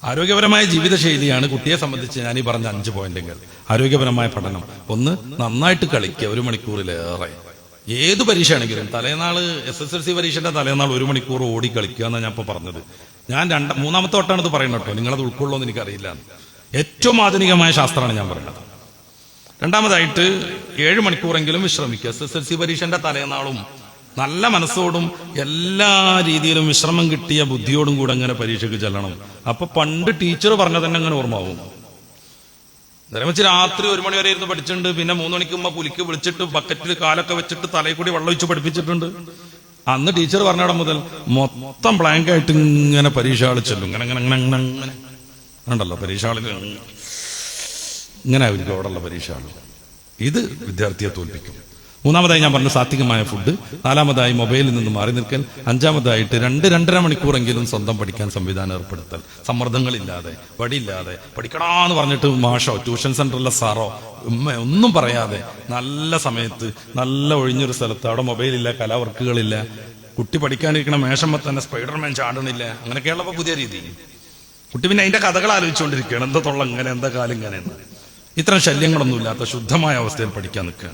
ആരോഗ്യപരമായ ജീവിതശൈലിയാണ് കുട്ടിയെ സംബന്ധിച്ച് ഞാൻ ഈ പറഞ്ഞ 5 പോയിന്റുകൾ. ആരോഗ്യപരമായ പഠനം. 1, നന്നായിട്ട് കളിക്കുക 1 മണിക്കൂറിലേറെ. ഏത് പരീക്ഷയാണെങ്കിലും തലേനാള് SSLC പരീക്ഷന്റെ തലേനാൾ 1 മണിക്കൂർ ഓടി കളിക്കുക എന്നാണ് ഞാൻ ഇപ്പൊ പറഞ്ഞത്. ഞാൻ മൂന്നാമത്തെ വട്ടമാണ് ഇത് പറയുന്നത് കേട്ടോ. നിങ്ങളത് ഉൾക്കൊള്ളുമെന്ന് എനിക്കറിയില്ല. ഏറ്റവും ആധുനികമായ ശാസ്ത്രമാണ് ഞാൻ പറയുന്നത്. രണ്ടാമതായിട്ട് 7 മണിക്കൂറെങ്കിലും വിശ്രമിക്കുക. SSLC പരീക്ഷന്റെ തലേനാളും നല്ല മനസ്സോടും എല്ലാ രീതിയിലും വിശ്രമം കിട്ടിയ ബുദ്ധിയോടും കൂടെ അങ്ങനെ പരീക്ഷയ്ക്ക് ചെല്ലണം. അപ്പൊ പണ്ട് ടീച്ചർ പറഞ്ഞ തന്നെ അങ്ങനെ ഓർമ്മാവും. നേരം വെച്ച് രാത്രി 1 മണി വരെ ഇരുന്ന് പഠിച്ചിട്ടുണ്ട്. പിന്നെ 3 മണിക്കുമ്പോ പുലിക്ക് വിളിച്ചിട്ട് ബക്കറ്റിൽ കാലൊക്കെ വെച്ചിട്ട് തലയിൽ കൂടി വെള്ളം ഒഴിച്ച് പഠിപ്പിച്ചിട്ടുണ്ട്. അന്ന് ടീച്ചർ പറഞ്ഞിടം മുതൽ മൊത്തം ബ്ലാങ്ക് ആയിട്ട് ഇങ്ങനെ പരീക്ഷ ഹാളിൽ ചെല്ലും. ഇങ്ങനെ ഉണ്ടല്ലോ പരീക്ഷ ഹാളിൽ ഇങ്ങനെ ആയിരിക്കും അവിടെയുള്ള പരീക്ഷ ഹാളിൽ. ഇത് വിദ്യാർത്ഥിയെ തോൽപ്പിക്കും. മൂന്നാമതായി ഞാൻ പറഞ്ഞു സാത്വികമായ ഫുഡ്. 4-മതായി മൊബൈലിൽ നിന്ന് മാറി നിൽക്കൽ. 5-മതായിട്ട് 2-2.5 മണിക്കൂറെങ്കിലും സ്വന്തം പഠിക്കാൻ സംവിധാനം ഏർപ്പെടുത്തൽ. സമ്മർദ്ദങ്ങളില്ലാതെ, വടിയില്ലാതെ, പഠിക്കണമെന്ന് പറഞ്ഞിട്ട് മാഷോ ട്യൂഷൻ സെന്ററിലെ സാറോ ഉമ്മ ഒന്നും പറയാതെ നല്ല സമയത്ത് നല്ല ഒഴിഞ്ഞൊരു സ്ഥലത്ത്, അവിടെ മൊബൈലില്ല, കലാവർക്കുകളില്ല, കുട്ടി പഠിക്കാനിരിക്കണ മേശമ്മ തന്നെ സ്പൈഡർമാൻ ചാടണില്ല. അങ്ങനെയൊക്കെയുള്ളപ്പോ പുതിയ രീതി. കുട്ടി പിന്നെ അതിന്റെ കഥകൾ ആലോചിച്ചുകൊണ്ടിരിക്കുകയാണ്. എന്താ തൊള്ള ഇങ്ങനെ, എന്താ കാലം ഇങ്ങനെ. ഇത്തരം ശല്യങ്ങളൊന്നുമില്ലാത്ത ശുദ്ധമായ അവസ്ഥയിൽ പഠിക്കാൻ നിൽക്കുക.